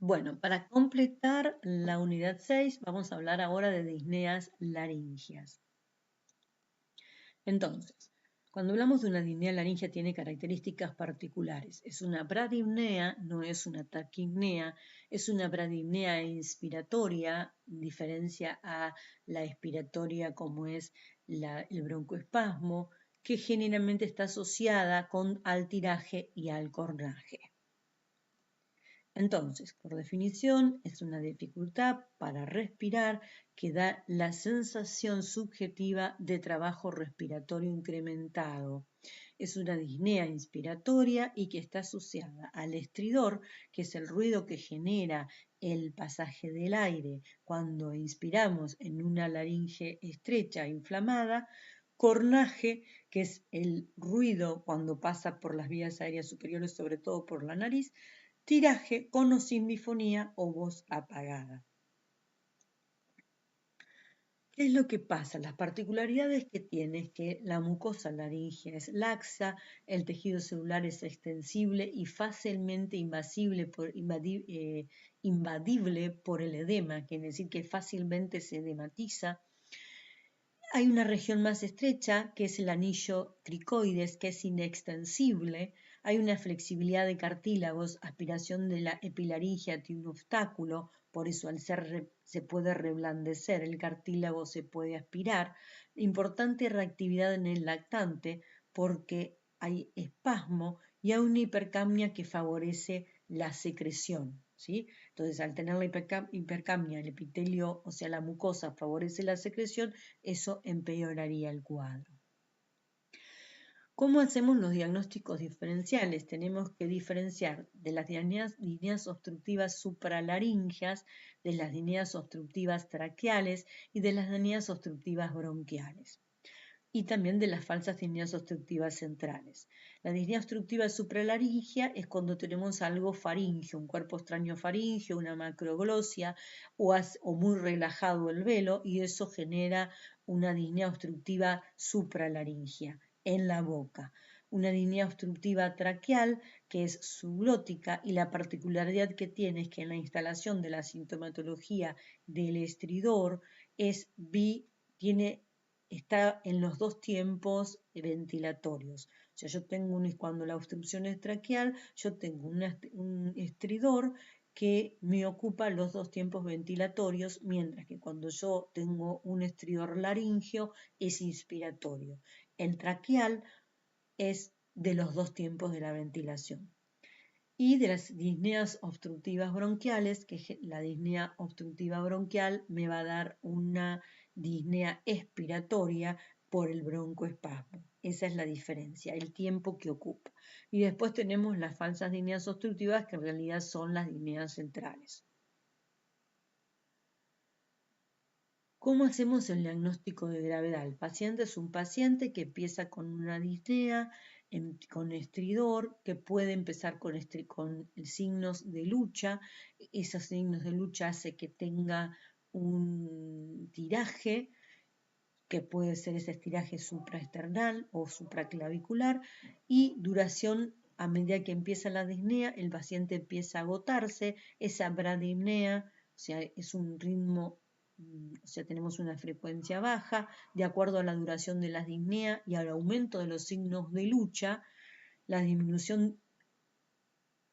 Bueno, para completar la unidad 6, vamos a hablar ahora de disneas laringias. Entonces, cuando hablamos de una disnea laringea tiene características particulares. Es una bradipnea, no es una taquipnea, es una bradipnea inspiratoria, en diferencia a la expiratoria como es el broncoespasmo, que generalmente está asociada al tiraje y al cornaje. Entonces, por definición, es una dificultad para respirar que da la sensación subjetiva de trabajo respiratorio incrementado. Es una disnea inspiratoria y que está asociada al estridor, que es el ruido que genera el pasaje del aire cuando inspiramos en una laringe estrecha e inflamada, cornaje, que es el ruido cuando pasa por las vías aéreas superiores, sobre todo por la nariz, tiraje con o sin difonía o voz apagada. ¿Qué es lo que pasa? Las particularidades que tiene es que la mucosa laringea es laxa, el tejido celular es extensible y fácilmente invadible por el edema, quiere decir que fácilmente se edematiza. Hay una región más estrecha, que es el anillo cricoides, que es inextensible. Hay una flexibilidad de cartílagos, aspiración de la epilaringia tiene un obstáculo, por eso al ser se puede reblandecer, el cartílago se puede aspirar. Importante reactividad en el lactante, porque hay espasmo y hay una hipercamnia que favorece la secreción, ¿sí? Entonces, al tener la hipercamnia, el epitelio, o sea, la mucosa, favorece la secreción, eso empeoraría el cuadro. ¿Cómo hacemos los diagnósticos diferenciales? Tenemos que diferenciar de las disneas obstructivas supralaringeas, de las disneas obstructivas traqueales y de las disneas obstructivas bronquiales, y también de las falsas disneas obstructivas centrales. La disnea obstructiva supralaringea es cuando tenemos algo faríngeo, un cuerpo extraño faríngeo, una macroglosia o muy relajado el velo, y eso genera una disnea obstructiva supralaringea en la boca. Una disnea obstructiva traqueal que es subglótica, y la particularidad que tiene es que en la instalación de la sintomatología del estridor está en los dos tiempos ventilatorios. O sea, cuando la obstrucción es traqueal, yo tengo un estridor que me ocupa los dos tiempos ventilatorios, mientras que cuando yo tengo un estridor laringeo es inspiratorio. El traqueal es de los dos tiempos de la ventilación. Y de las disneas obstructivas bronquiales, que la disnea obstructiva bronquial me va a dar una disnea expiratoria por el broncoespasmo. Esa es la diferencia, el tiempo que ocupa. Y después tenemos las falsas disneas obstructivas, que en realidad son las disneas centrales. ¿Cómo hacemos el diagnóstico de gravedad? El paciente es un paciente que empieza con una disnea, con estridor, que puede empezar con signos de lucha. Esos signos de lucha hace que tenga un tiraje, que puede ser ese tiraje supraesternal o supraclavicular, y duración. A medida que empieza la disnea, el paciente empieza a agotarse, esa bradipnea, o sea, es un ritmo, o sea, tenemos una frecuencia baja, de acuerdo a la duración de la disnea y al aumento de los signos de lucha, la disminución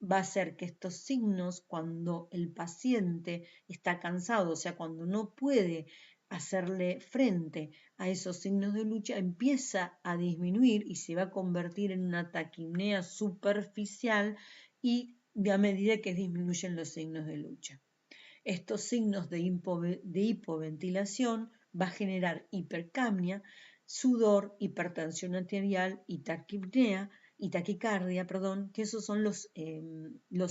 va a ser que estos signos, cuando el paciente está cansado, o sea, cuando no puede hacerle frente a esos signos de lucha, empieza a disminuir y se va a convertir en una taquipnea superficial y a medida que disminuyen los signos de lucha. Estos signos de hipoventilación va a generar hipercapnia, sudor, hipertensión arterial y taquicardia, que esos son los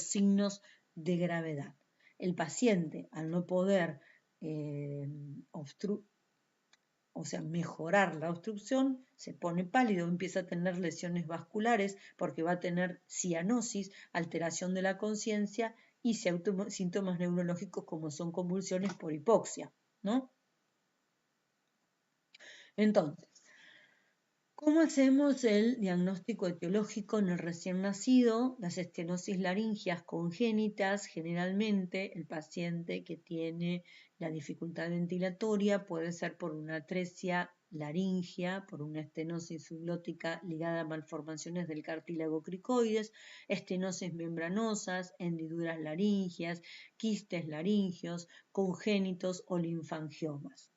signos de gravedad. El paciente, al no poder mejorar la obstrucción, se pone pálido, empieza a tener lesiones vasculares porque va a tener cianosis, alteración de la conciencia y síntomas neurológicos como son convulsiones por hipoxia, ¿no? Entonces, ¿Cómo hacemos el diagnóstico etiológico en el recién nacido? Las estenosis laringias congénitas, generalmente el paciente que tiene la dificultad ventilatoria puede ser por una atresia laringea, por una estenosis subglótica ligada a malformaciones del cartílago cricoides, estenosis membranosas, hendiduras laringias, quistes laringios, congénitos o linfangiomas.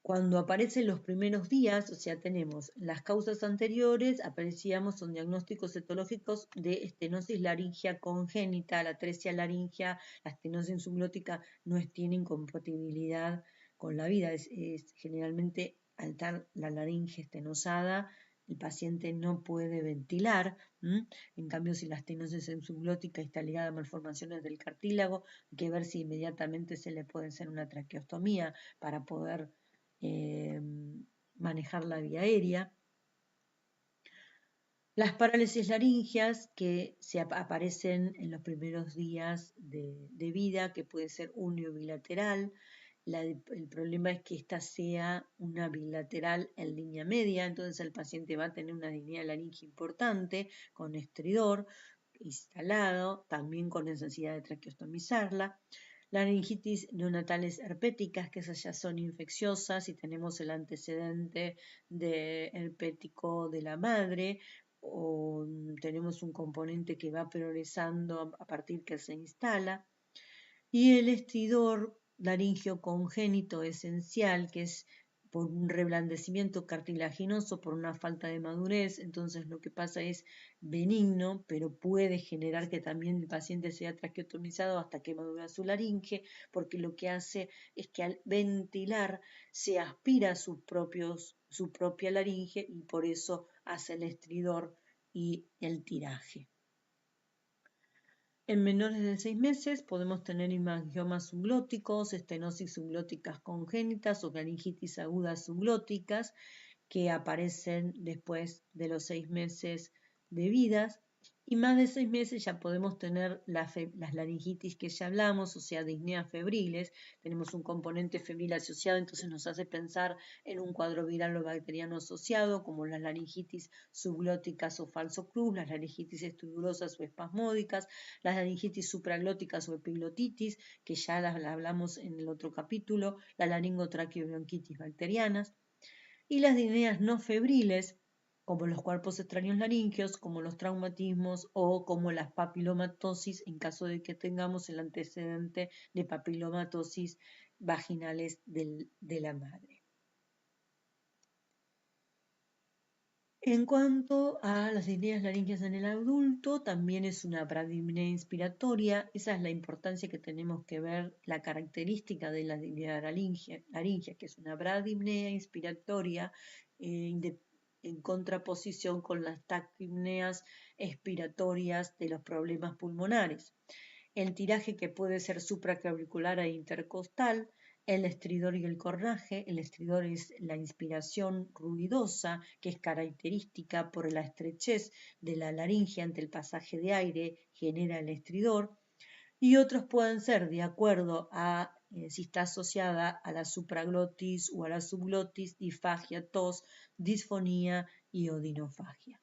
Cuando aparecen los primeros días, o sea, tenemos las causas anteriores, aparecíamos, son diagnósticos etológicos de estenosis laringea congénita, la atresia laringea, la estenosis subglótica no tiene incompatibilidad con la vida, es generalmente al estar la laringe estenosada, el paciente no puede ventilar. En cambio, si la estenosis subglótica está ligada a malformaciones del cartílago, hay que ver si inmediatamente se le puede hacer una traqueostomía para poder manejar la vía aérea. Las parálisis laringias que aparecen en los primeros días de vida, que puede ser unio bilateral. El problema es que esta sea una bilateral en línea media, entonces el paciente va a tener una disnea laringe importante con estridor instalado, también con necesidad de traqueostomizarla. Laringitis neonatales herpéticas, que esas ya son infecciosas y tenemos el antecedente de herpético de la madre, o tenemos un componente que va progresando a partir que se instala. Y el estridor laringio congénito esencial, que es por un reblandecimiento cartilaginoso, por una falta de madurez, entonces lo que pasa es benigno, pero puede generar que también el paciente sea traqueotomizado hasta que madura su laringe, porque lo que hace es que al ventilar se aspira su propia laringe y por eso hace el estridor y el tiraje. En menores de 6 meses podemos tener hemangiomas subglóticos, estenosis subglóticas congénitas o laringitis agudas subglóticas que aparecen después de los 6 meses de vida. Y más de 6 meses ya podemos tener las laringitis que ya hablamos, o sea, disneas febriles. Tenemos un componente febril asociado, entonces nos hace pensar en un cuadro viral o bacteriano asociado, como las laringitis subglóticas o falso cruz, las laringitis estridulosas o espasmódicas, las laringitis supraglóticas o epiglotitis, que ya las hablamos en el otro capítulo, la laringotraqueobronquitis bacterianas, y las disneas no febriles, como los cuerpos extraños laringeos, como los traumatismos o como las papilomatosis en caso de que tengamos el antecedente de papilomatosis vaginales de la madre. En cuanto a las disneas laringeas en el adulto, también es una bradipnea inspiratoria. Esa es la importancia que tenemos que ver, la característica de la disnea laringea, que es una bradipnea inspiratoria en contraposición con las taquipneas expiratorias de los problemas pulmonares. El tiraje que puede ser supraclavicular e intercostal, el estridor y el cornaje. El estridor es la inspiración ruidosa, que es característica por la estrechez de la laringe ante el pasaje de aire, genera el estridor. Y otros pueden ser de acuerdo a si está asociada a la supraglotis o a la subglotis, disfagia, tos, disfonía y odinofagia.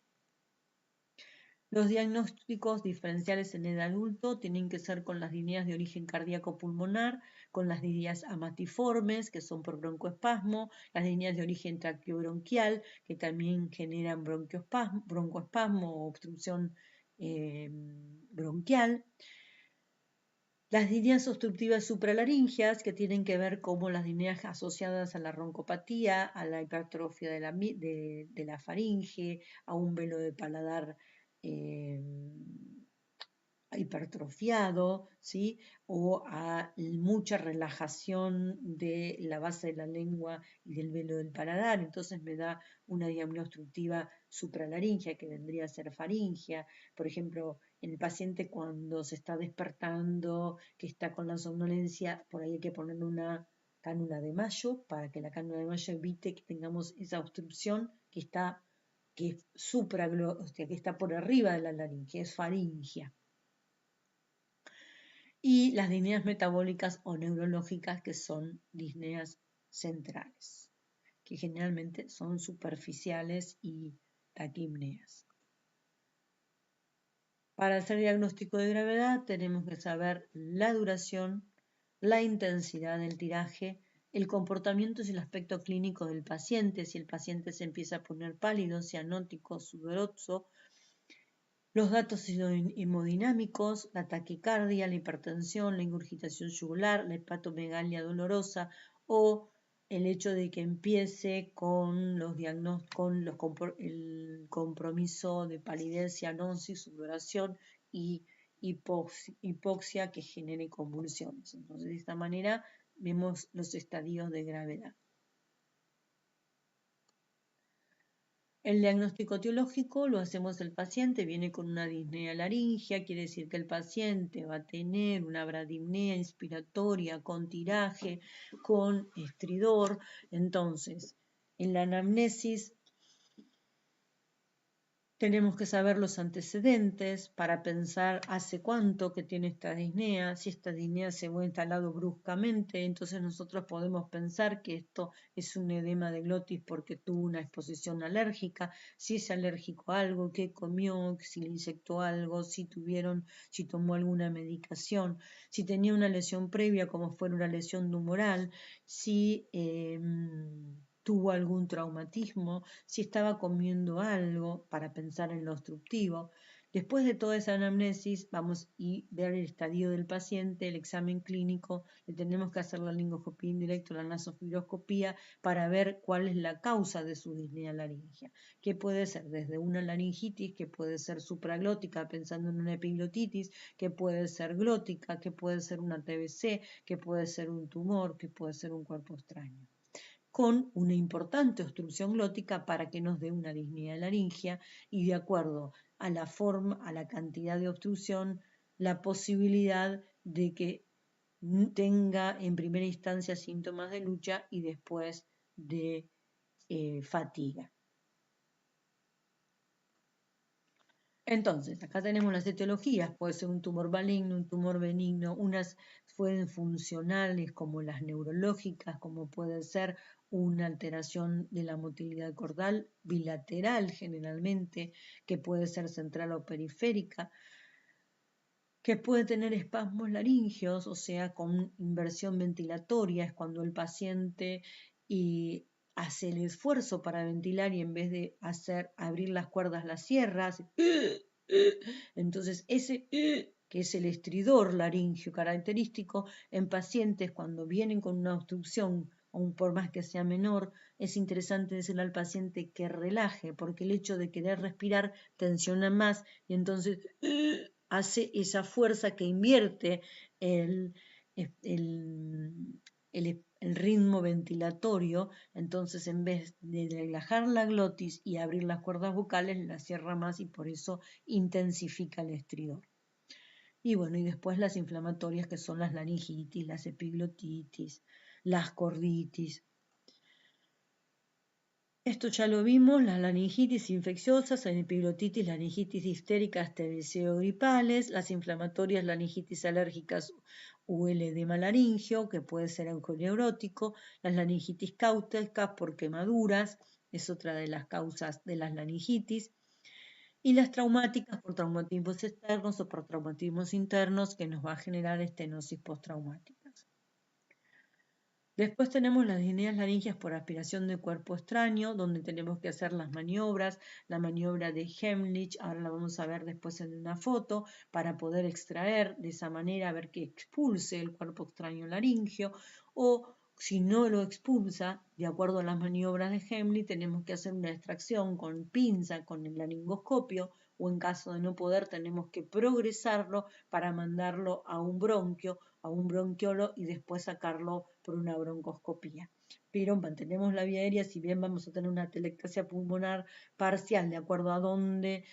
Los diagnósticos diferenciales en el adulto tienen que ser con las disneas de origen cardíaco pulmonar, con las disneas amatiformes, que son por broncoespasmo, las disneas de origen traqueobronquial, que también generan broncoespasmo o obstrucción bronquial. Las disneas obstructivas supralaringeas, que tienen que ver como las disneas asociadas a la roncopatía, a la hipertrofia de la faringe, a un velo de paladar hipertrofiado, ¿sí? O a mucha relajación de la base de la lengua y del velo del paladar. Entonces me da una disnea obstructiva supralaringea que vendría a ser faringea. Por ejemplo, en el paciente cuando se está despertando, que está con la somnolencia, por ahí hay que ponerle una cánula de Mayo para que la cánula de Mayo evite que tengamos esa obstrucción que está que está por arriba de la laringe, es faringea. Y las disneas metabólicas o neurológicas, que son disneas centrales, que generalmente son superficiales y taquipneas. Para hacer diagnóstico de gravedad tenemos que saber la duración, la intensidad del tiraje, el comportamiento y el aspecto clínico del paciente, si el paciente se empieza a poner pálido, cianótico, sudoroso, los datos hemodinámicos, la taquicardia, la hipertensión, la ingurgitación yugular, la hepatomegalia dolorosa o el hecho de que empiece con el compromiso de palidez, cianosis, sudoración y hipoxia que genere convulsiones. Entonces, de esta manera vemos los estadios de gravedad. El diagnóstico etiológico lo hacemos el paciente, viene con una disnea laringea, quiere decir que el paciente va a tener una bradipnea inspiratoria con tiraje, con estridor. Entonces, en la anamnesis tenemos que saber los antecedentes para pensar hace cuánto que tiene esta disnea, si esta disnea se fue instalado bruscamente, entonces nosotros podemos pensar que esto es un edema de glotis porque tuvo una exposición alérgica, si es alérgico a algo, qué comió, si le inyectó algo, si tomó alguna medicación, si tenía una lesión previa como fuera una lesión tumoral, si tuvo algún traumatismo, si estaba comiendo algo, para pensar en lo obstructivo. Después de toda esa anamnesis, vamos a ver el estadio del paciente, el examen clínico, le tenemos que hacer la laringoscopía indirecta, la nasofibroscopía, para ver cuál es la causa de su disnea laringea, que puede ser desde una laringitis, que puede ser supraglótica, pensando en una epiglotitis, que puede ser glótica, que puede ser una TBC, que puede ser un tumor, que puede ser un cuerpo extraño, con una importante obstrucción glótica para que nos dé una disnea laringea y de acuerdo a la forma, a la cantidad de obstrucción, la posibilidad de que tenga en primera instancia síntomas de lucha y después de fatiga. Entonces, acá tenemos las etiologías, puede ser un tumor maligno, un tumor benigno, unas pueden funcionales como las neurológicas, como puede ser una alteración de la motilidad cordal bilateral generalmente, que puede ser central o periférica, que puede tener espasmos laringeos, o sea, con inversión ventilatoria, es cuando el paciente hace el esfuerzo para ventilar y en vez de abrir las cuerdas las cierra, hace entonces ese que es el estridor laringio característico en pacientes cuando vienen con una obstrucción, aun por más que sea menor, es interesante decirle al paciente que relaje, porque el hecho de querer respirar tensiona más y entonces hace esa fuerza que invierte el ritmo ventilatorio, entonces en vez de relajar la glotis y abrir las cuerdas vocales, la cierra más y por eso intensifica el estridor. Y bueno, y después las inflamatorias que son las laringitis, las epiglotitis, las corditis. Esto ya lo vimos, las laringitis infecciosas, la epiglotitis, laringitis diftericas, gripales, las inflamatorias, laringitis alérgicas o el edema laringio, que puede ser onconeurótico, las laringitis cáuticas por quemaduras, es otra de las causas de las laringitis, y las traumáticas por traumatismos externos o por traumatismos internos que nos va a generar estenosis postraumática. Después tenemos las disneas laringeas por aspiración de cuerpo extraño, donde tenemos que hacer las maniobras, la maniobra de Heimlich, ahora la vamos a ver después en una foto, para poder extraer de esa manera, ver que expulse el cuerpo extraño laringeo, o si no lo expulsa, de acuerdo a las maniobras de Heimlich, tenemos que hacer una extracción con pinza, con el laringoscopio, o en caso de no poder, tenemos que progresarlo para mandarlo a un bronquio, a un bronquiolo y después sacarlo por una broncoscopía. Pero mantenemos la vía aérea, si bien vamos a tener una atelectasia pulmonar parcial de acuerdo a dónde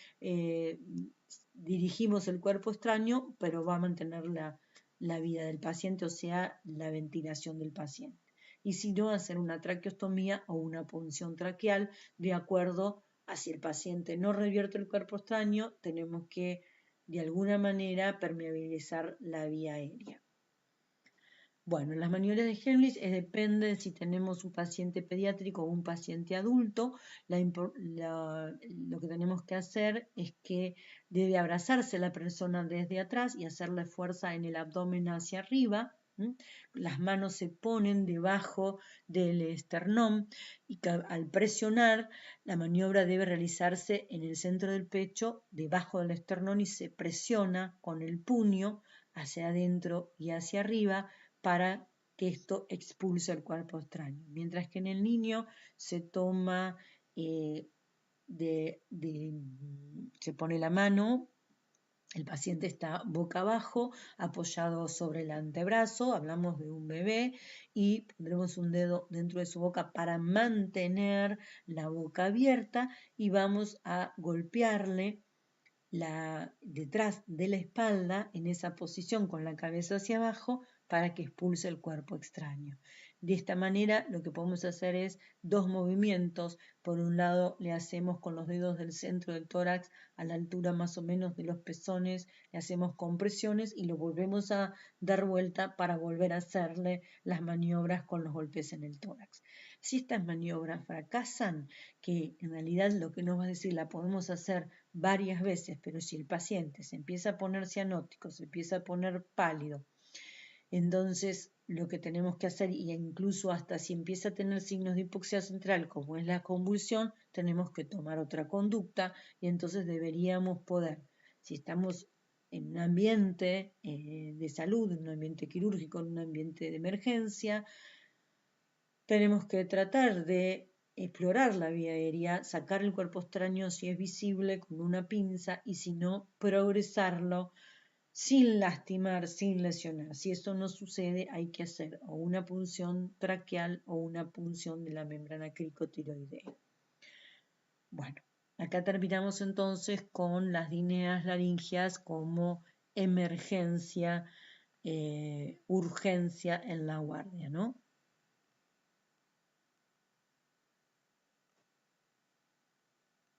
dirigimos el cuerpo extraño, pero va a mantener la vida del paciente, o sea, la ventilación del paciente. Y si no, hacer una traqueostomía o una punción traqueal de acuerdo a si el paciente no revierte el cuerpo extraño, tenemos que de alguna manera permeabilizar la vía aérea. Bueno, las maniobras de Heimlich depende de si tenemos un paciente pediátrico o un paciente adulto. Lo que tenemos que hacer es que debe abrazarse la persona desde atrás y hacerle fuerza en el abdomen hacia arriba. Las manos se ponen debajo del esternón y al presionar, la maniobra debe realizarse en el centro del pecho, debajo del esternón, y se presiona con el puño hacia adentro y hacia arriba para que esto expulse el cuerpo extraño. Mientras que en el niño se toma, se pone la mano, el paciente está boca abajo, apoyado sobre el antebrazo, hablamos de un bebé, y pondremos un dedo dentro de su boca para mantener la boca abierta y vamos a golpearle detrás de la espalda en esa posición con la cabeza hacia abajo para que expulse el cuerpo extraño. De esta manera lo que podemos hacer es dos movimientos. Por un lado le hacemos con los dedos del centro del tórax a la altura más o menos de los pezones, le hacemos compresiones y lo volvemos a dar vuelta para volver a hacerle las maniobras con los golpes en el tórax. Si estas maniobras fracasan, que en realidad lo que nos va a decir la podemos hacer varias veces, pero si el paciente se empieza a poner cianótico, se empieza a poner pálido, entonces lo que tenemos que hacer, y incluso hasta si empieza a tener signos de hipoxia central, como es la convulsión, tenemos que tomar otra conducta y entonces deberíamos poder, si estamos en un ambiente de salud, en un ambiente quirúrgico, en un ambiente de emergencia, tenemos que tratar de explorar la vía aérea, sacar el cuerpo extraño si es visible con una pinza y si no, progresarlo sin lastimar, sin lesionar. Si eso no sucede, hay que hacer o una punción traqueal o una punción de la membrana cricotiroidea. Bueno, acá terminamos entonces con las dineas laringias como emergencia, urgencia en la guardia, ¿no?